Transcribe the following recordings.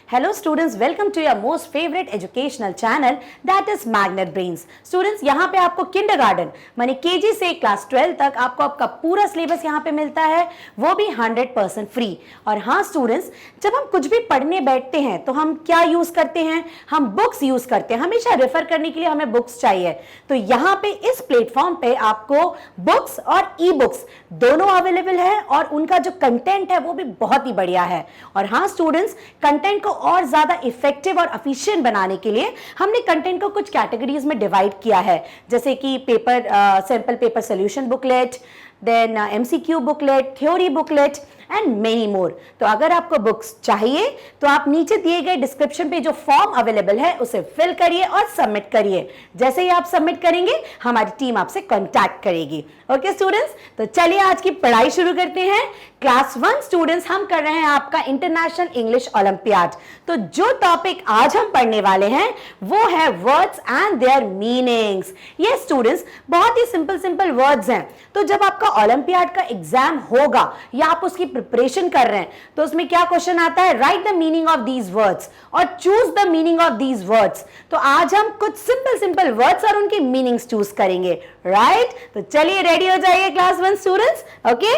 Hello students, welcome to your most favorite educational channel that is Magnet Brains. Students, यहाँ पे आपको kindergarten माने KG से class 12 तक आपको आपका पूरा सिलेबस यहाँ पे मिलता है, वो भी 100% फ्री। और हाँ स्टूडेंट्स, जब हम कुछ भी पढ़ने बैठते हैं तो हम क्या यूज करते हैं? हम बुक्स यूज करते हैं। हमेशा रेफर करने के लिए हमें बुक्स चाहिए। तो यहाँ पे इस प्लेटफॉर्म पे आपको बुक्स और ई बुक्स दोनों अवेलेबल है और उनका जो कंटेंट है वो भी बहुत ही बढ़िया है। और हाँ स्टूडेंट्स, कंटेंट को और ज्यादा इफेक्टिव और एफिशिएंट बनाने के लिए हमने कंटेंट को कुछ कैटेगरीज में डिवाइड किया है, जैसे कि paper sample paper solution booklet, then MCQ booklet, theory booklet and many more. तो अगर आपको बुक्स चाहिए तो आप नीचे दिए गए डिस्क्रिप्शन पे जो फॉर्म अवेलेबल है उसे फिल करिए और सबमिट करिए। जैसे ही आप सबमिट करेंगे हमारी टीम आपसे कांटेक्ट करेगी। ओके स्टूडेंट्स, तो चलिए आज की पढ़ाई शुरू करते हैं। क्लास 1 स्टूडेंट्स, हम कर रहे हैं आपका इंटरनेशनल इंग्लिश ओलंपियाड। तो जो टॉपिक आज हम पढ़ने वाले हैं वो है वर्ड्स एंड देयर मीनिंग्स। ये स्टूडेंट्स बहुत ही सिंपल वर्ड्स हैं। तो जब आपका ओलंपियाड का एग्जाम होगा या आप उसकी प्रिपरेशन कर रहे हैं तो उसमें क्या क्वेश्चन आता है? Write the meaning of these words और choose the meaning of these words. तो आज हम कुछ सिंपल वर्ड्स और उनकी मीनिंग्स चूज करेंगे। राइट? तो चलिए रेडी हो जाइए क्लास 1 स्टूडेंट्स। ओके,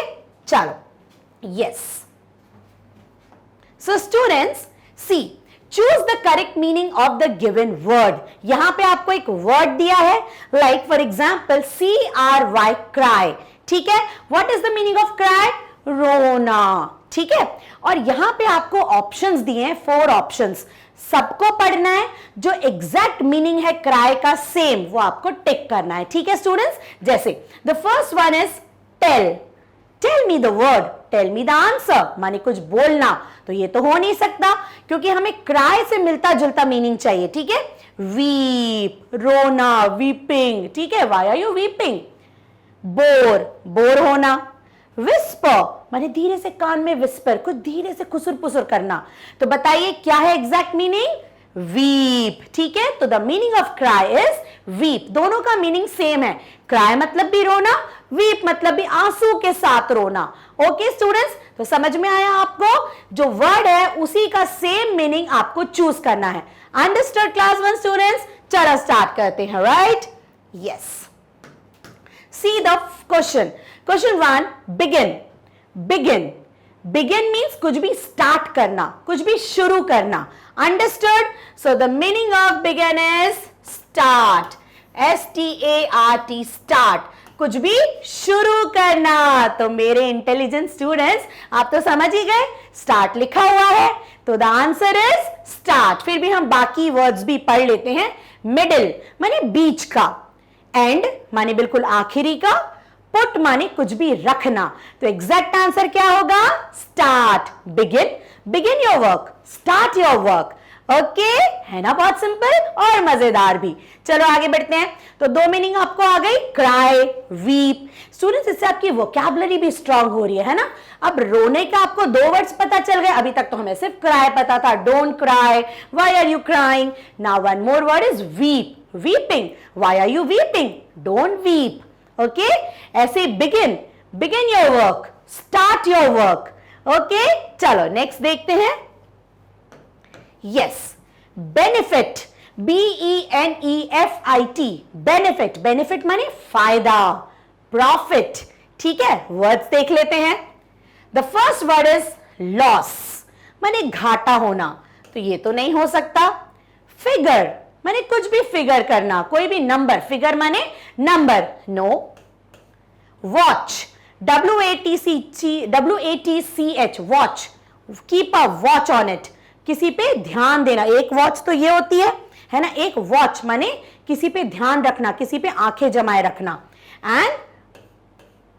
चलो। Yes, so students, see, choose the correct meaning of the given word. यहां पे आपको एक वर्ड दिया है, like for example CRY, cry. ठीक है, what is the meaning of cry? रोना। ठीक है, और यहां पे आपको ऑप्शंस दिए हैं, 4 ऑप्शंस। सबको पढ़ना है। जो एग्जैक्ट मीनिंग है क्राई का सेम वो आपको टिक करना है। ठीक है स्टूडेंट्स, जैसे the first one is tell. Tell me the word, tell me the answer, माने कुछ बोलना। तो ये तो हो नहीं सकता क्योंकि हमें क्राई से मिलता जुलता मीनिंग चाहिए। ठीक है, वीप, रोना, वीपिंग। ठीक है, why are you weeping? Bore, bore होना। विस्पर, माने धीरे से कान में विस्पर, कुछ धीरे से खुसुर पुसुर करना। तो बताइए क्या है एग्जैक्ट मीनिंग? वीप। ठीक है, तो the meaning of cry is weep. दोनों का मीनिंग सेम है। क्राई मतलब भी रोना, वीप मतलब भी आंसू के साथ रोना। ओके स्टूडेंट्स, तो समझ में आया आपको? जो वर्ड है उसी का सेम मीनिंग आपको चूज करना है। Understood class 1 students? चलो स्टार्ट करते हैं। Right? Yes, see the question. Question 1, begin. Begin, begin means कुछ भी स्टार्ट करना, कुछ भी शुरू करना। Understood? So the meaning of begin is start. START, start, कुछ भी शुरू करना। तो मेरे इंटेलिजेंट स्टूडेंट्स, आप तो समझ ही गए, स्टार्ट लिखा हुआ है तो द आंसर इज स्टार्ट। फिर भी हम बाकी वर्ड्स भी पढ़ लेते हैं। मिडिल माने बीच का, एंड माने बिल्कुल आखिरी का, पुट माने कुछ भी रखना। तो एग्जैक्ट आंसर क्या होगा? Start. Begin, begin your work, start your work. Okay, है ना? बहुत सिंपल और मजेदार भी। चलो आगे बढ़ते हैं। तो 2 मीनिंग आपको आ गई, क्राई, वीप। स्टूडेंट्स, इससे आपकी वोकैबुलरी भी स्ट्रांग हो रही है ना? अब रोने का आपको 2 वर्ड्स पता चल गए। अभी तक तो हमें सिर्फ क्राई पता था, don't cry, why are you crying. Now one more word is weep, weeping, why are you weeping, don't weep. Okay, ऐसे begin, begin your work, start your work. Okay, चलो नेक्स्ट देखते हैं। Yes, benefit, BENEFIT, benefit. Benefit माने फायदा, profit. ठीक है, words देख लेते हैं। The first word is loss, माने घाटा होना। तो ये तो नहीं हो सकता। फिगर माने कुछ भी फिगर करना, कोई भी नंबर। फिगर माने number, no. Watch, WATCH, watch, keep a watch on it, किसी पे ध्यान देना। एक वॉच तो ये होती है ना? एक वॉच माने किसी पे ध्यान रखना, किसी पे आंखें जमाए रखना। And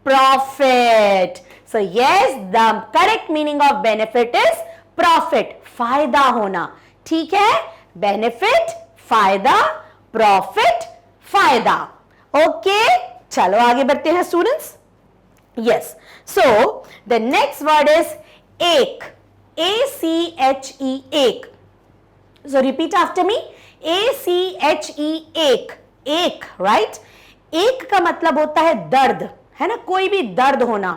profit. So yes, the correct meaning of benefit is profit, फायदा होना। ठीक है, बेनिफिट, फायदा, प्रॉफिट, फायदा। ओके, चलो आगे बढ़ते हैं students. Yes, so the next word is एक, ACHE, एक। So repeat after me, ACHE, एक, एक, right? एक का मतलब होता है दर्द, है ना? कोई भी दर्द होना,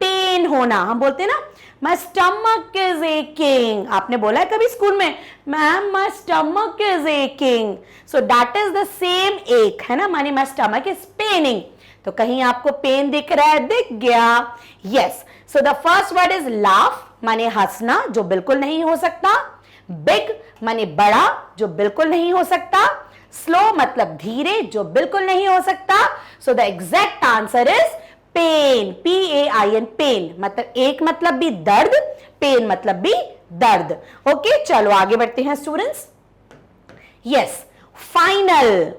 पेन होना। हम बोलते हैं ना माई स्टमक इज एकिंग। आपने बोला है कभी स्कूल में, ma'am my stomach is aching, so that is the same ache, है ना, मानी माई स्टमक इज पेनिंग। तो कहीं आपको पेन दिख रहा है? दिख गया। Yes, so the first word is laugh, माने हंसना, जो बिल्कुल नहीं हो सकता। बिग माने बड़ा, जो बिल्कुल नहीं हो सकता। स्लो मतलब धीरे, जो बिल्कुल नहीं हो सकता। So the exact answer is pain, PAIN, pain. मतलब एक मतलब भी दर्द, पेन मतलब भी दर्द। ओके, चलो आगे बढ़ते हैं students. Yes, final,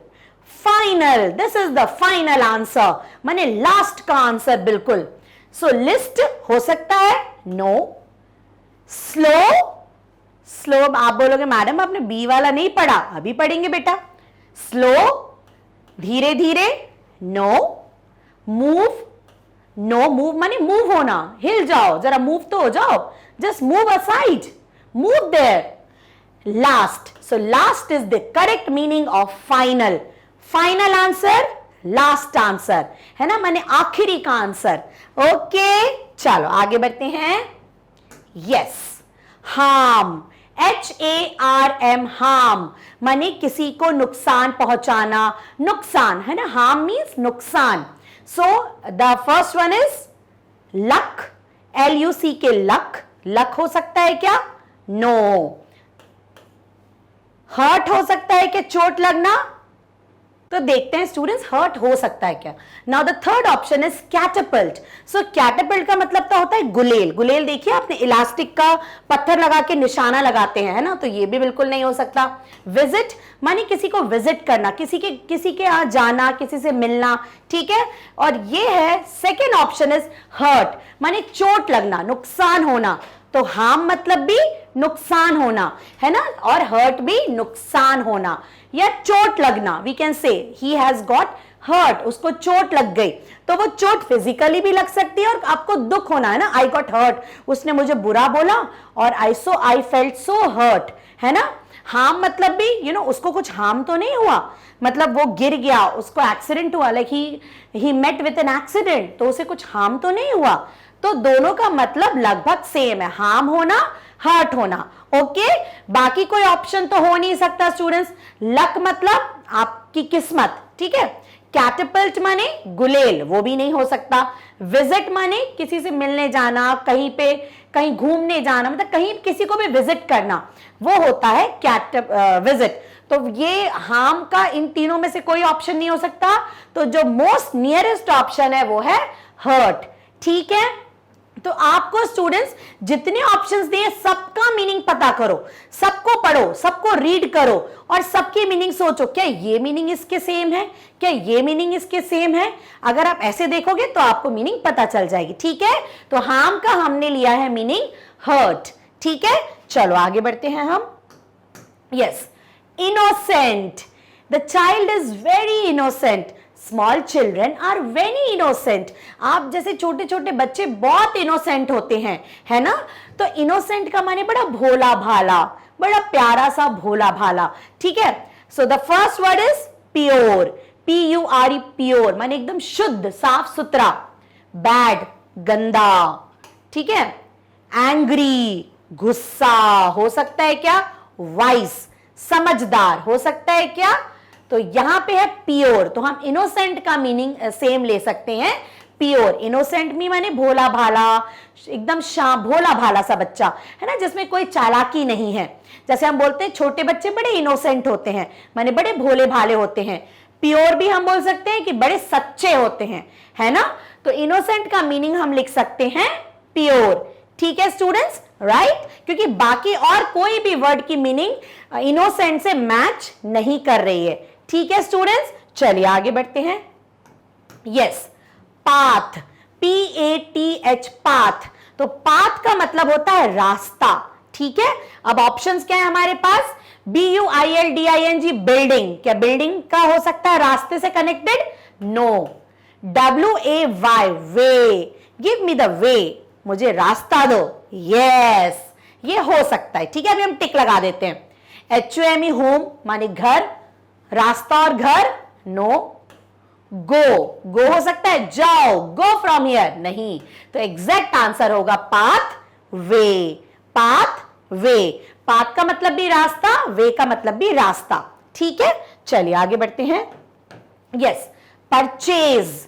final, this is the final answer, माने लास्ट का आंसर बिल्कुल। सो लिस्ट हो सकता है? नो। स्लो, स्लो आप बोलोगे मैडम आपने बी वाला नहीं पढ़ा, अभी पढ़ेंगे बेटा। स्लो, धीरे धीरे, नो। मूव, नो, मूव माने मूव होना, हिल जाओ, जरा मूव तो हो जाओ, just move aside, move there. Last, so last is the correct meaning of final. Final answer, last answer, है ना, माने आखिरी का आंसर। ओके, चलो आगे बढ़ते हैं। यस, हार्म, HARM, हार्म माने किसी को नुकसान पहुंचाना, नुकसान, है ना, हार्म मीन्स नुकसान। सो the first one is luck, LUC के लक, लक हो सकता है क्या? नो। हर्ट हो सकता है क्या, चोट लगना? तो देखते हैं स्टूडेंट्स हर्ट हो सकता है क्या। Now the third option is catapult. So catapult का मतलब तो होता है गुलेल। गुलेल देखिए आपने, इलास्टिक का पत्थर लगा के निशाना लगाते हैं, है ना, तो ये भी बिल्कुल नहीं हो सकता। विजिट माने किसी को विजिट करना, किसी के यहाँ जाना, किसी से मिलना, ठीक है। और ये है सेकेंड ऑप्शन इज हर्ट, माने चोट लगना, नुकसान होना। तो हार्म मतलब भी नुकसान होना, है ना, और हर्ट भी नुकसान होना या चोट लगना। वी कैन से ही हैज गॉट हर्ट, उसको चोट लग गई। तो वो चोट फिजिकली भी लग सकती है और आपको दुख होना, है ना, आई गॉट हर्ट, उसने मुझे बुरा बोला और आई फेल्ट सो हर्ट, है ना। हार्म मतलब भी उसको कुछ हार्म तो नहीं हुआ, मतलब वो गिर गया, उसको एक्सीडेंट हुआ, like he met with an accident, तो उसे कुछ हार्म तो नहीं हुआ। तो दोनों का मतलब लगभग सेम है, हार्म होना, हर्ट होना। ओके, बाकी कोई ऑप्शन तो हो नहीं सकता स्टूडेंट्स। लक मतलब आपकी किस्मत, ठीक है। कैटपल्ट माने गुलेल, वो भी नहीं हो सकता। विजिट माने किसी से मिलने जाना, कहीं पे कहीं घूमने जाना, मतलब कहीं किसी को भी विजिट करना, वो होता है विजिट। तो ये हार्म का इन तीनों में से कोई ऑप्शन नहीं हो सकता। तो जो मोस्ट नियरेस्ट ऑप्शन है वो है हर्ट, ठीक है। तो आपको स्टूडेंट्स जितने ऑप्शंस दिए सबका मीनिंग पता करो, सबको पढ़ो, सबको रीड करो और सबकी मीनिंग सोचो, क्या ये मीनिंग इसके सेम है, क्या ये मीनिंग इसके सेम है। अगर आप ऐसे देखोगे तो आपको मीनिंग पता चल जाएगी, ठीक है। तो हार्म का हमने लिया है मीनिंग हर्ट, ठीक है। चलो आगे बढ़ते हैं हम। Yes, innocent, the child is very innocent, small children are very innocent. आप जैसे छोटे छोटे बच्चे बहुत इनोसेंट होते हैं, है ना। तो इनोसेंट का माने बड़ा भोला भाला, बड़ा प्यारा सा भोला भाला, ठीक है। So the first word is pure, PURE, pure माने एकदम शुद्ध, साफ सुथरा। बैड, गंदा, ठीक है। एंग्री, गुस्सा हो सकता है क्या। वाइस, समझदार हो सकता है क्या। तो यहां पे है प्योर, तो हम इनोसेंट का मीनिंग सेम ले सकते हैं, प्योर। इनोसेंट मी माने भोला भाला, एकदम भोला भाला सा बच्चा, है ना, जिसमें कोई चालाकी नहीं है। जैसे हम बोलते हैं छोटे बच्चे बड़े इनोसेंट होते हैं, माने बड़े भोले भाले होते हैं। प्योर भी हम बोल सकते हैं कि बड़े सच्चे होते हैं, है ना। तो इनोसेंट का मीनिंग हम लिख सकते हैं प्योर, ठीक है स्टूडेंट्स, राइट। क्योंकि बाकी और कोई भी वर्ड की मीनिंग इनोसेंट से मैच नहीं कर रही है, ठीक है स्टूडेंट्स। चलिए आगे बढ़ते हैं। Yes, path, PATH, path. तो पाथ का मतलब होता है रास्ता, ठीक है। अब ऑप्शंस क्या है हमारे पास। BUILDING, बिल्डिंग, क्या बिल्डिंग का हो सकता है रास्ते से connected. No. WAY, way, give me the way, मुझे रास्ता दो। यस, ये हो सकता है, ठीक है। अभी हम टिक लगा देते हैं। HOME, होम माने घर, रास्ता और घर। नो। गो हो सकता है जाओ, गो फ्रॉम हियर, नहीं। तो एग्जैक्ट आंसर होगा पाथ, वे, पाथ वे, पाथ का मतलब भी रास्ता, वे का मतलब भी रास्ता, ठीक है। चलिए आगे बढ़ते हैं। Yes, purchase,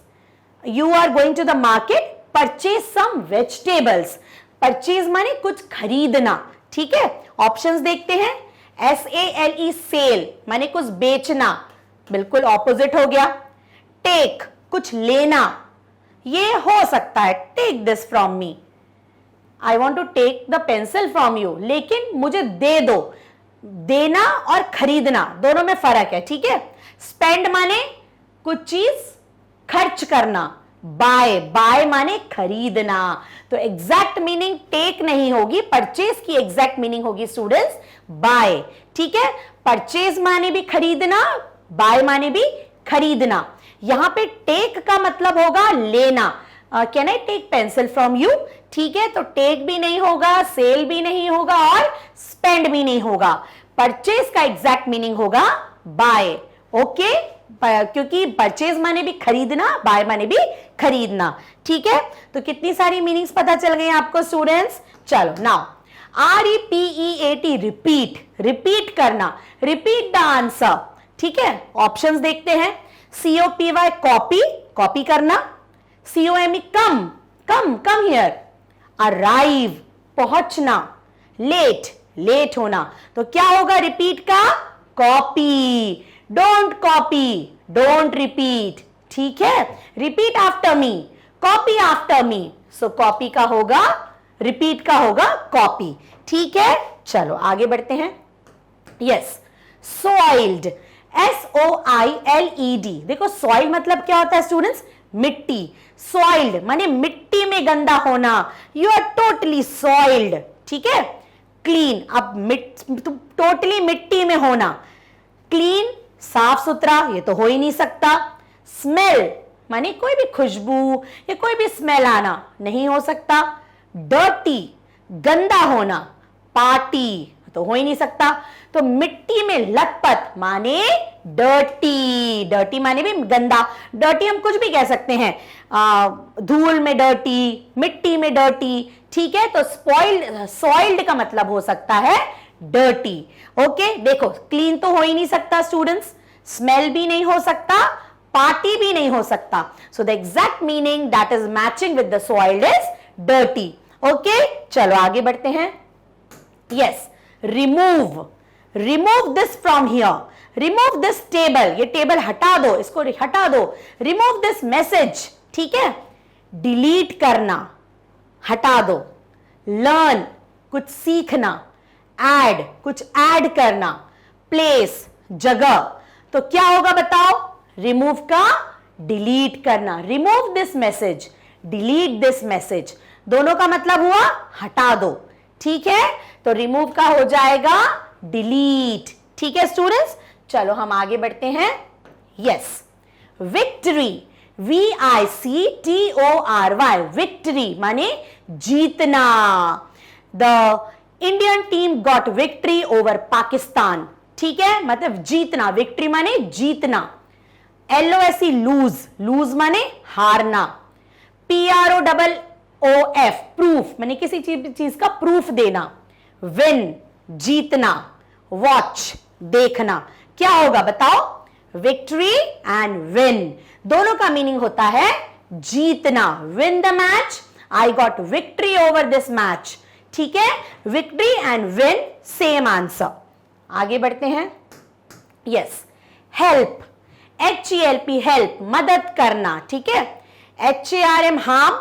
you are going to the market, purchase some vegetables, purchase माने कुछ खरीदना, ठीक है। ऑप्शंस देखते हैं। SALE सेल माने कुछ बेचना, बिल्कुल ऑपोजिट हो गया। टेक कुछ लेना, ये हो सकता है take this from me, I want to take the pencil from you, लेकिन मुझे दे दो, देना और खरीदना दोनों में फर्क है, ठीक है। स्पेंड माने कुछ चीज खर्च करना, बाय, बाय माने खरीदना, तो एग्जैक्ट मीनिंग टेक नहीं होगी, परचेज की एग्जैक्ट मीनिंग होगी स्टूडेंट्स बाय, ठीक है। परचेज माने भी खरीदना, बाय माने भी खरीदना। यहां पे टेक का मतलब होगा लेना, can I take pencil from you, ठीक है। तो टेक भी नहीं होगा, सेल भी नहीं होगा और स्पेंड भी नहीं होगा। परचेज का एग्जैक्ट मीनिंग होगा बाय, ओके, क्योंकि परचेज माने भी खरीदना, बाय माने भी खरीदना, ठीक है। तो कितनी सारी मीनिंग्स पता चल गई आपको स्टूडेंट्स। चलो नाउ REPEAT, रिपीट, रिपीट करना, रिपीट द आंसर, ठीक है। ऑप्शंस देखते हैं। COPY कॉपी, कॉपी करना। COME come, come, come here. Arrive पहुंचना। लेट, लेट होना। तो क्या होगा रिपीट का? Copy. Don't copy, don't repeat, ठीक है। Repeat after me, copy after me, सो कॉपी का होगा, रिपीट का होगा कॉपी, ठीक है। चलो आगे बढ़ते हैं। यस, सॉइल्ड, SOILED, देखो सॉइल मतलब क्या होता है स्टूडेंट्स? मिट्टी। सॉइल्ड माने मिट्टी में गंदा होना, यू आर टोटली सॉइल्ड, ठीक है। क्लीन, अब टोटली मिट्टी में होना। क्लीन साफ सुथरा, ये तो हो ही नहीं सकता। स्मेल माने कोई भी खुशबू या कोई भी स्मेल आना, नहीं हो सकता। डर्टी गंदा होना। पार्टी तो हो ही नहीं सकता। तो मिट्टी में लथपथ माने डर्टी, डर्टी माने भी गंदा। डर्टी हम कुछ भी कह सकते हैं, धूल में डर्टी, मिट्टी में डर्टी, ठीक है। तो स्पॉइल्ड, सॉइल्ड का मतलब हो सकता है डर्टी, ओके। देखो क्लीन तो हो ही नहीं सकता स्टूडेंट्स, स्मेल भी नहीं हो सकता, पार्टी भी नहीं हो सकता। So the exact meaning that is matching with the soiled is dirty, okay. चलो आगे बढ़ते हैं। Yes, remove, remove this from here, remove this table, ये टेबल हटा दो, इसको हटा दो। रिमूव दिस मैसेज, ठीक है। डिलीट करना, हटा दो। लर्न कुछ सीखना। ऐड कुछ ऐड करना। प्लेस जगह, तो क्या होगा बताओ? रिमूव का डिलीट करना। Remove this message, delete this message, दोनों का मतलब हुआ हटा दो, ठीक है। तो रिमूव का हो जाएगा डिलीट, ठीक है स्टूडेंट्स। चलो हम आगे बढ़ते हैं। यस, विक्ट्री, VICTORY, विक्ट्री माने जीतना। The Indian team got victory over Pakistan, ठीक है, मतलब जीतना। विक्ट्री माने जीतना। LOSE लूज, लूज माने हारना। PROOF प्रूफ माने किसी चीज का प्रूफ देना। विन जीतना। वॉच देखना, क्या होगा बताओ? विक्ट्री एंड विन, दोनों का मीनिंग होता है जीतना। Win the match, I got victory over this match, ठीक है। Victory and win same answer. आगे बढ़ते हैं। यस, हेल्प, HELP हेल्प मदद करना, ठीक है। HARM हार्म,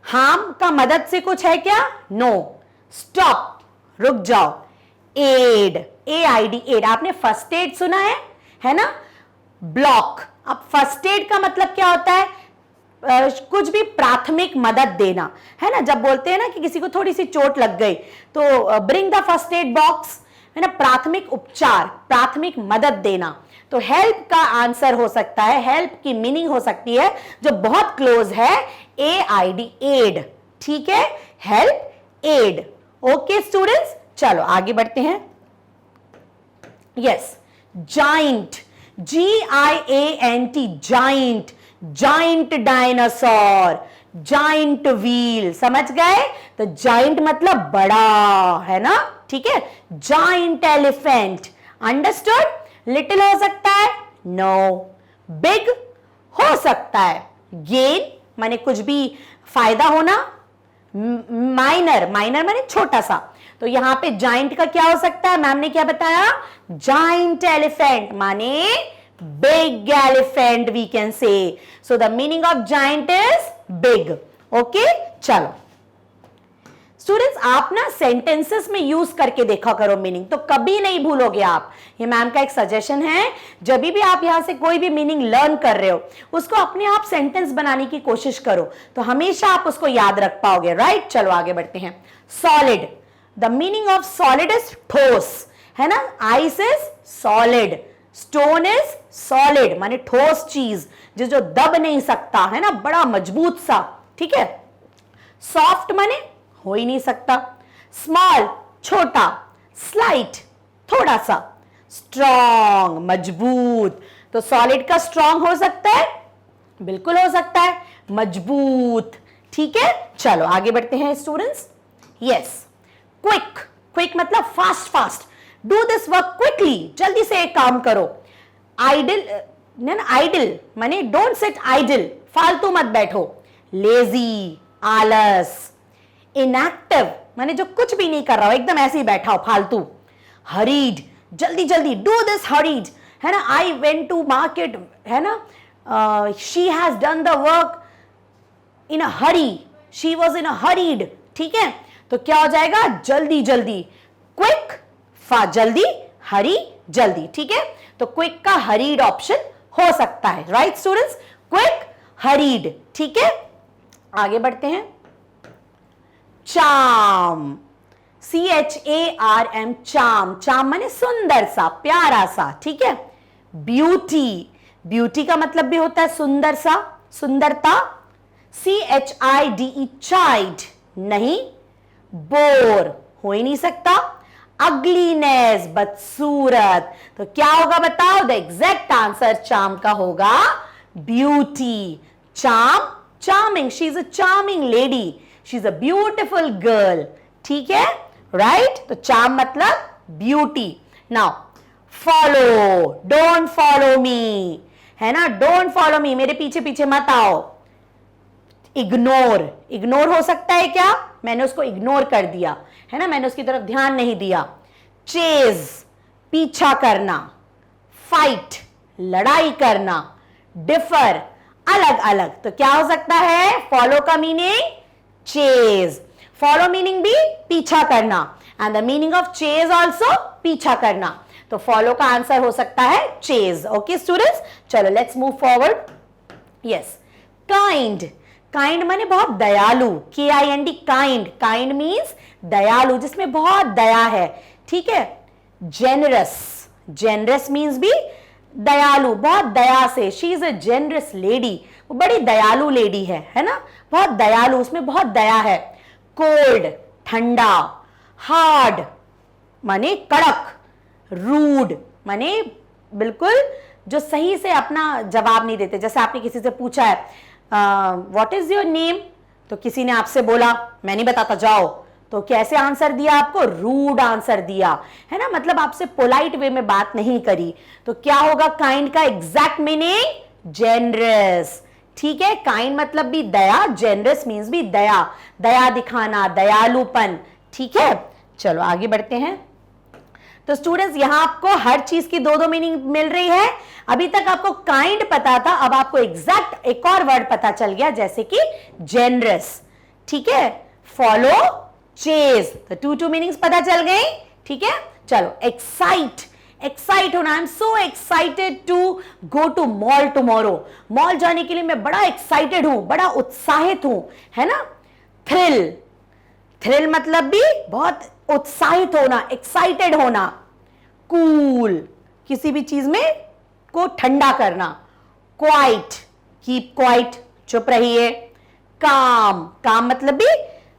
हार्म का मदद से कुछ है क्या? नो। स्टॉप रुक जाओ। एड, AID एड, आपने फर्स्ट एड सुना है ना। ब्लॉक, अब फर्स्ट एड का मतलब क्या होता है? कुछ भी प्राथमिक मदद देना, है ना। जब बोलते हैं ना कि किसी को थोड़ी सी चोट लग गई तो bring the first aid box, है ना। प्राथमिक उपचार, प्राथमिक मदद देना। तो हेल्प का आंसर हो सकता है, हेल्प की मीनिंग हो सकती है जो बहुत क्लोज है, AID एड, ठीक है। Help aid, okay students. चलो आगे बढ़ते हैं। Yes, giant, GIANT giant, giant dinosaur, giant wheel, समझ गए? तो जाइंट मतलब बड़ा, है ना? ठीक है, जाइंट एलिफेंट, अंडरस्टूड? लिटिल हो सकता है? नो। बिग हो सकता है। गेन माने कुछ भी फायदा होना। माइनर, माइनर माने छोटा सा। तो यहां पे जाइंट का क्या हो सकता है? मैम ने क्या बताया? जाइंट एलिफेंट माने big elephant we can say. So the meaning of giant is big. Okay, चलो स्टूडेंट्स, आप ना सेंटेंसेस में यूज करके देखा करो मीनिंग, तो कभी नहीं भूलोगे आप। ये मैम का एक सजेशन है, जब भी आप यहां से कोई भी मीनिंग लर्न कर रहे हो उसको अपने आप सेंटेंस बनाने की कोशिश करो, तो हमेशा आप उसको याद रख पाओगे, राइट? चलो आगे बढ़ते हैं। Solid, the meaning of solid is ठोस, है ना? Ice is solid, stone is solid माने ठोस चीज जो दब नहीं सकता, है ना? बड़ा मजबूत सा, ठीक है? सॉफ्ट माने हो ही नहीं सकता। स्मॉल छोटा, स्लाइट थोड़ा सा, स्ट्रॉन्ग मजबूत। तो सॉलिड का स्ट्रॉन्ग हो सकता है? बिल्कुल हो सकता है, मजबूत। ठीक है, चलो आगे बढ़ते हैं स्टूडेंट्स। यस, क्विक, क्विक मतलब fast fast, do this work quickly, जल्दी से एक काम करो। आइडल, आइडल माने डोंट सिट आइडल, फालतू मत बैठो। लेजी आलस। इनएक्टिव माने जो कुछ भी नहीं कर रहा हो, एकदम ऐसे ही बैठा हो फालतू। हरीड जल्दी जल्दी, डू दिस हरीड, है ना? आई वेंट टू मार्केट, है ना? She has done the work in a Hari, she was in a hurried. ठीक है, तो क्या हो जाएगा? जल्दी जल्दी, क्विक फा जल्दी, हरी जल्दी। ठीक है, तो क्विक का हरीड ऑप्शन हो सकता है, राइट स्टूडेंट्स? Quick, hurried. ठीक है, आगे बढ़ते हैं। चार्म, CHARM, चार्म, चार्म माने सुंदर सा, प्यारा सा। ठीक है, ब्यूटी, ब्यूटी का मतलब भी होता है सुंदर सा, सुंदरता। CHIDE, चाइड नहीं, बोर हो ही नहीं सकता। अग्लीनेस, बदसूरत। तो क्या होगा बताओ? द एग्जैक्ट आंसर चार्म का होगा beauty. Charm, charming, she is a charming lady, she is a beautiful girl. ठीक है, राइट? तो चार्म मतलब beauty. Now follow, don't follow me, है ना? डोंट फॉलो मी, मेरे पीछे पीछे मत आओ। इग्नोर, इग्नोर हो सकता है क्या? मैंने उसको इग्नोर कर दिया, है ना? मैंने उसकी तरफ ध्यान नहीं दिया। चेज, पीछा करना। फाइट, लड़ाई करना। डिफर, अलग अलग। तो क्या हो सकता है फॉलो का मीनिंग? चेज। फॉलो मीनिंग भी पीछा करना, and the meaning of chase also पीछा करना। तो फॉलो का आंसर हो सकता है चेज। ओके स्टूडेंट्स, चलो let's move forward. Yes, kind, kind माने बहुत दयालु, KIND, काइंड, काइंड मीन्स दयालु, जिसमें बहुत दया है। ठीक है, जेनरस, जेनरस मीन्स भी दयालु, बहुत दया से। She is a generous lady, वो बड़ी दयालु लेडी है ना? बहुत दयालु, उसमें बहुत दया है। कोल्ड, ठंडा। हार्ड माने कड़क। रूड माने बिल्कुल जो सही से अपना जवाब नहीं देते। जैसे आपने किसी से पूछा है व्हाट इज योर नेम, तो किसी ने आपसे बोला मैं नहीं बताता जाओ, तो कैसे आंसर दिया आपको? रूड आंसर दिया, है ना? मतलब आपसे पोलाइट वे में बात नहीं करी। तो क्या होगा काइंड का एग्जैक्ट मीनिंग? जेनरस। ठीक है, काइंड मतलब भी दया, जेनरस मीन्स भी दया, दया दिखाना, दयालुपन। ठीक है, चलो आगे बढ़ते हैं। तो स्टूडेंट्स यहां आपको हर चीज की दो दो मीनिंग मिल रही है। अभी तक आपको काइंड पता था, अब आपको एग्जैक्ट एक और वर्ड पता चल गया, जैसे कि जेनरस। ठीक है, फॉलो, चेज, तो टू मीनिंग्स पता चल गई। ठीक है, चलो एक्साइट, एक्साइट होना। I am so excited to go to mall tomorrow, mall जाने के लिए मैं बड़ा एक्साइटेड हूं, बड़ा उत्साहित हूं, है ना? थ्रिल, थ्रिल मतलब भी बहुत उत्साहित होना, एक्साइटेड होना। कूल, किसी भी चीज में को ठंडा करना। क्वाइट, कीप क्वाइट, चुप रहिए। काम, काम मतलब भी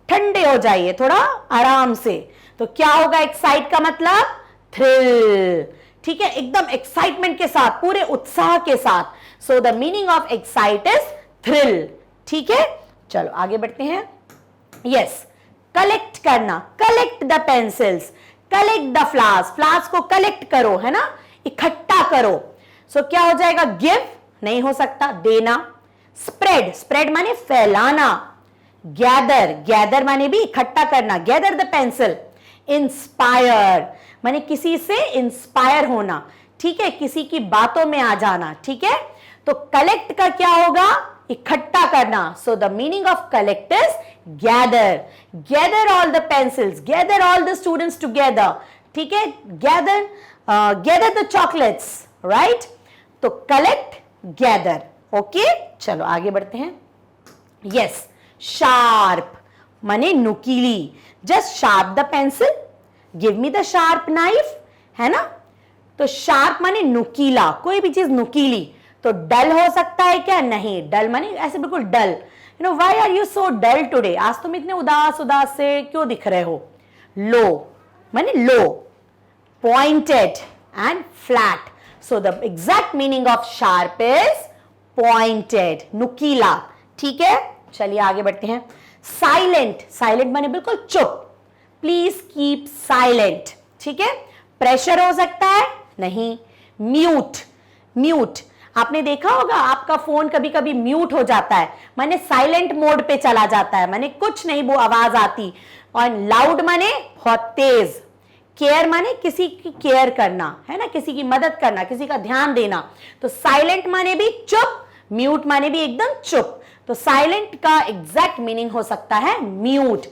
ठंडे हो जाइए, थोड़ा आराम से। तो क्या होगा एक्साइट का मतलब? थ्रिल। ठीक है, एकदम एक्साइटमेंट के साथ, पूरे उत्साह के साथ। सो the meaning of excite is thrill. ठीक है, चलो आगे बढ़ते हैं। यस, कलेक्ट करना, collect the pencils, collect the flowers, flowers को कलेक्ट करो, है ना, इकट्ठा करो। सो क्या हो जाएगा? गिव नहीं हो सकता, देना। स्प्रेड, स्प्रेड माने फैलाना। गैदर, गैदर माने भी इकट्ठा करना, गैदर द पेंसिल। इंस्पायर माने किसी से इंस्पायर होना, ठीक है, किसी की बातों में आ जाना, ठीक है। तो कलेक्ट का क्या होगा? इकट्ठा करना। सो the meaning of collect is gather, gather all the pencils, gather all the students together, ठीक है, gather gather the chocolates, right. तो कलेक्ट, गैदर, ओके। चलो आगे बढ़ते हैं। यस, शार्प माने नुकीली, just sharp the pencil, give me the sharp knife, है ना। तो शार्प माने नुकीला, कोई भी चीज नुकीली। तो डल हो सकता है क्या? नहीं, डल माने ऐसे बिल्कुल dull, you know, why are you so dull today, आज तुम इतने उदास उदास से क्यों दिख रहे हो। लो माने लो, pointed and flat. So the exact meaning of sharp is pointed, नुकीला, ठीक है। चलिए आगे बढ़ते हैं। साइलेंट, साइलेंट माने बिल्कुल चुप, प्लीज कीप साइलेंट, ठीक है। प्रेशर हो सकता है? नहीं। म्यूट, म्यूट आपने देखा होगा, आपका फोन कभी कभी म्यूट हो जाता है, माने साइलेंट मोड पे चला जाता है, माने कुछ नहीं वो आवाज आती। और लाउड माने बहुत तेज। केयर माने किसी की केयर करना, है ना, किसी की मदद करना, किसी का ध्यान देना। तो साइलेंट माने भी चुप, म्यूट माने भी एकदम चुप। तो साइलेंट का एग्जैक्ट मीनिंग हो सकता है mute.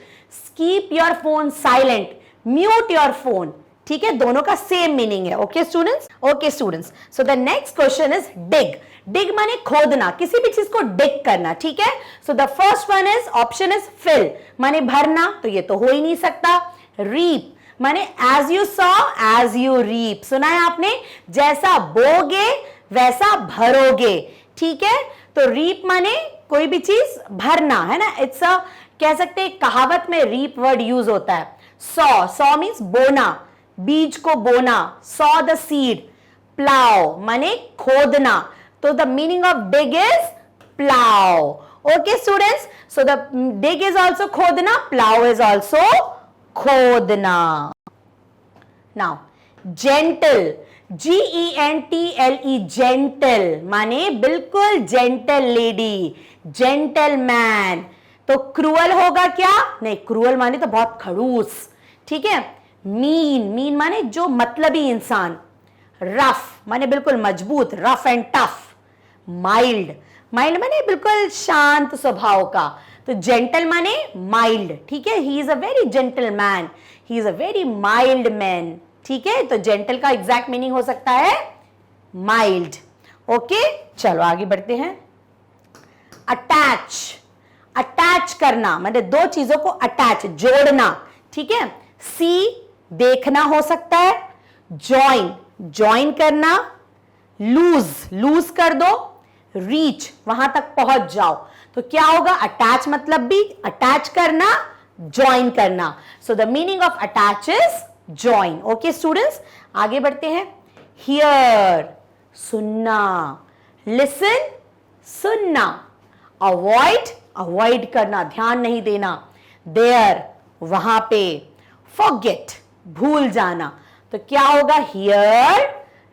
Keep your phone silent, mute your phone, ठीक है, दोनों का सेम मीनिंग है। Okay students, okay students. So the next question is dig. Dig माने खोदना, किसी भी चीज को डिग करना, ठीक है। So the first one is option is fill माने भरना, तो ये तो हो ही नहीं सकता। रीप माने as you sow as you reap, सुना है आपने, जैसा बोगे वैसा भरोगे, ठीक है। तो रीप माने कोई भी चीज भरना, है ना, इट्स अ कह सकते हैं कहावत में रीप वर्ड यूज होता है। सॉ, सॉ मीन्स बोना, बीज को बोना, सॉ द सीड। प्लाव माने खोदना, तो the meaning of dig is plough. Okay students, so the dig is also खोदना, प्लाव इज ऑल्सो खोदना। नाउ जेंटल, GENTLE, जेंटल माने बिल्कुल जेंटल लेडी, जेंटलमैन। तो क्रूअल होगा क्या? नहीं, क्रूअल माने तो बहुत खड़ूस, ठीक है। मीन, मीन माने जो मतलबी इंसान। रफ माने बिल्कुल मजबूत, rough and tough. Mild, mild माने बिल्कुल शांत स्वभाव का। तो जेंटल माने माइल्ड, ठीक है, he is a very gentle man, he is a very mild man, ठीक है। तो जेंटल का एग्जैक्ट मीनिंग हो सकता है माइल्ड। ओके, चलो आगे बढ़ते हैं। अटैच, अटैच करना माने दो चीजों को अटैच, जोड़ना, ठीक है। सी देखना हो सकता है, जॉइन, जॉइन करना, लूज, लूज कर दो, रीच वहां तक पहुंच जाओ। तो क्या होगा? अटैच मतलब भी अटैच करना, जॉइन करना। सो the meaning of attach is join. Okay students, आगे बढ़ते हैं। हियर सुनना, लिसन सुनना, अवॉइड अवॉइड करना, ध्यान नहीं देना, देयर वहां पे, फॉरगेट भूल जाना। तो क्या होगा? Hear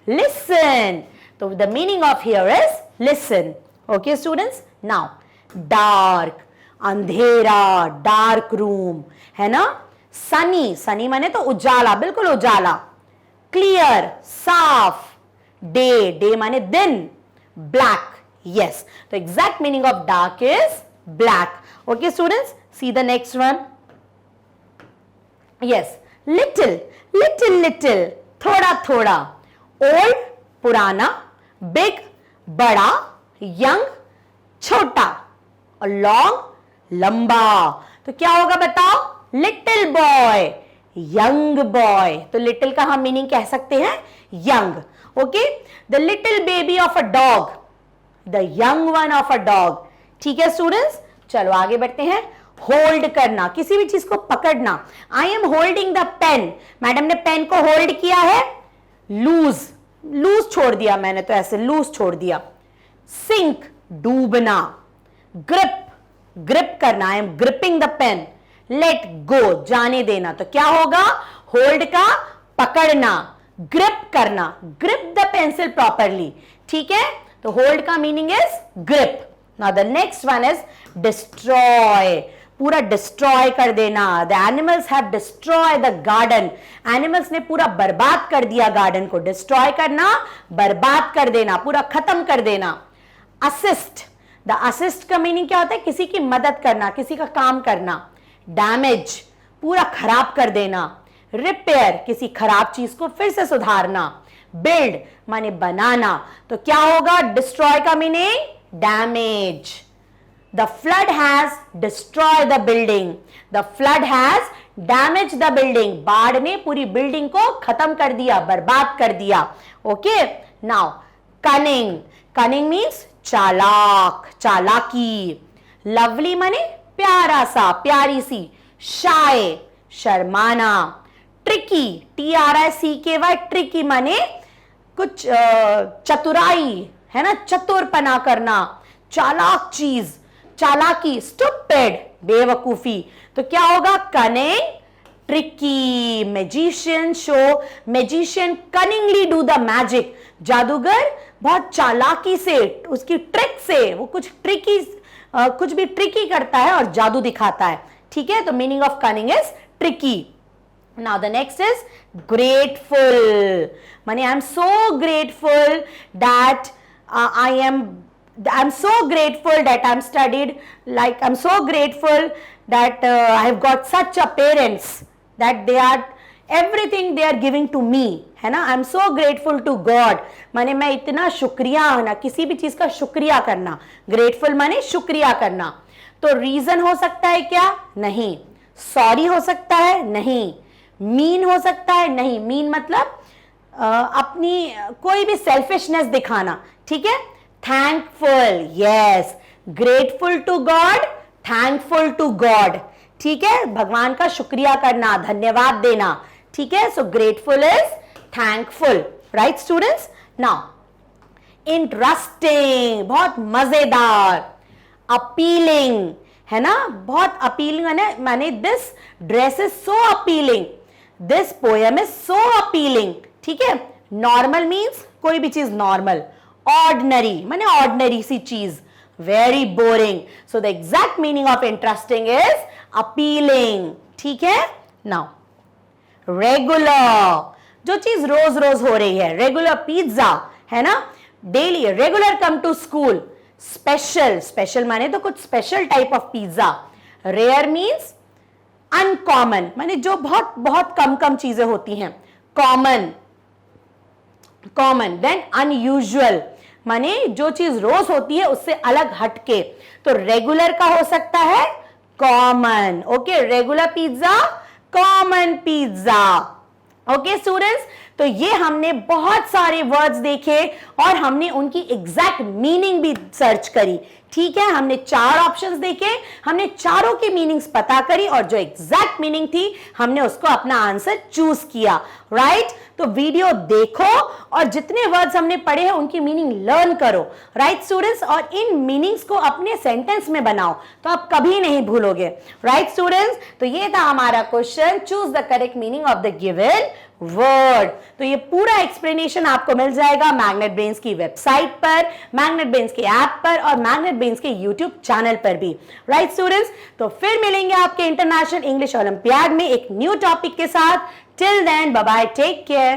listen. तो the meaning of hear is listen. Okay students, now dark अंधेरा, डार्क रूम, है ना। सनी, सनी माने तो उजाला, बिल्कुल उजाला। क्लियर साफ, डे, डे माने दिन। Black, yes, the exact meaning of dark is black. Okay students, see the next one. Yes, little, little, little, थोड़ा थोड़ा। old पुराना, big बड़ा, young छोटा, और long लंबा। तो क्या होगा बताओ? little boy, young boy। तो little का हम मीनिंग कह सकते हैं young। okay, the little baby of a dog, the young one of a dog। ठीक है स्टूडेंट्स, चलो आगे बढ़ते हैं। होल्ड करना, किसी भी चीज को पकड़ना। I am holding the pen, madam ने पेन को होल्ड किया है, लूज, लूज छोड़ दिया मैंने, तो ऐसे लूज छोड़ दिया। सिंक डूबना, ग्रिप ग्रिप करना, I am gripping the pen. Let go, जाने देना. तो क्या होगा? होल्ड का पकड़ना, ग्रिप करना, ग्रिप द पेंसिल प्रॉपरली. ठीक है, तो होल्ड का meaning is grip. Now the next one is destroy. पूरा डिस्ट्रॉय कर देना. The animals have destroy the garden. Animals ने पूरा बर्बाद कर दिया गार्डन को. डिस्ट्रॉय करना, बर्बाद कर देना, पूरा खत्म कर देना. असिस्ट. द असिस्ट का मीनिंग क्या होता है? किसी की मदद करना, किसी का काम करना. डैमेज, पूरा खराब कर देना. रिपेयर, किसी खराब चीज को फिर से सुधारना. बिल्ड माने बनाना. तो क्या होगा? डिस्ट्रॉय का meaning damage. The flood has destroyed the building. The flood has damaged the building. बाढ़ ने पूरी बिल्डिंग को खत्म कर दिया, बर्बाद कर दिया. Okay, now cunning. Cunning means चालाक, चालाकी. लवली माने प्यारा सा, प्यारी सी. shy, शर्माना. ट्रिकी, TRICKY, ट्रिकी माने कुछ चतुराई है ना, चतुरपना करना, चालाक चीज, चालाकी. स्टूपिड, बेवकूफी. तो क्या होगा? Cunning, tricky. Magician show, magician cunningly do the magic. जादूगर बहुत चालाकी से, उसकी ट्रिक से वो कुछ ट्रिकी, कुछ भी ट्रिकी करता है और जादू दिखाता है. ठीक है, तो meaning of cunning is tricky. Now the next is grateful. माने I am so grateful that I'm so grateful that I'm studied, like I'm so grateful that I've got such a parents that they are everything they are giving to me, है ना. I'm so grateful to God. माने मैं इतना शुक्रिया ना, किसी भी चीज का शुक्रिया करना. Grateful माने शुक्रिया करना. तो रीजन हो सकता है क्या? नहीं. सॉरी हो सकता है? नहीं. मीन हो सकता है? नहीं. मीन मतलब अपनी कोई भी सेल्फिशनेस दिखाना. ठीक है. Thankful, yes. Grateful to God, thankful to God. ठीक है, भगवान का शुक्रिया करना, धन्यवाद देना. ठीक है, so grateful is thankful. Right students. Now interesting, बहुत मजेदार. अपीलिंग है ना, बहुत अपीलिंग है. माने this dress is so appealing, this poem is so appealing. ठीक है. नॉर्मल मीन्स कोई भी चीज नॉर्मल. ऑर्डिनरी माने ऑर्डिनरी सी चीज. Very boring. So the exact meaning of interesting is appealing. ठीक है. नाउ रेगुलर, जो चीज रोज रोज हो रही है. रेगुलर पिज्जा है ना, daily. Regular come to school. Special, special माने तो कुछ special type of pizza. Rare means uncommon, माने जो बहुत बहुत कम कम चीजें होती हैं. Common, common. देन अनयूजुअल माने जो चीज रोज होती है उससे अलग हटके. तो रेगुलर का हो सकता है common. Okay, regular pizza, common pizza. Okay students, तो ये हमने बहुत सारे वर्ड्स देखे और हमने उनकी एग्जैक्ट मीनिंग भी सर्च करी. ठीक है, हमने 4 ऑप्शंस देखे, हमने चारों की मीनिंग्स पता करी और जो एग्जैक्ट मीनिंग थी हमने उसको अपना आंसर चूज किया. राइट. तो वीडियो देखो और जितने वर्ड्स हमने पढ़े हैं उनकी मीनिंग लर्न करो. राइट स्टूडेंट्स, और इन मीनिंग्स को अपने सेंटेंस में बनाओ तो आप कभी नहीं भूलोगे. राइट स्टूडेंट्स, तो ये था हमारा question, choose the correct meaning of the given word. तो ये पूरा एक्सप्लेनेशन आपको मिल जाएगा मैग्नेट ब्रेन्स की वेबसाइट पर, मैग्नेट ब्रेन्स के ऐप पर और मैग्नेट ब्रेन्स के यूट्यूब चैनल पर भी. राइट स्टूडेंट्स, तो फिर मिलेंगे आपके इंटरनेशनल इंग्लिश ओलंपियाड में एक न्यू टॉपिक के साथ. Till then, bye bye, take care.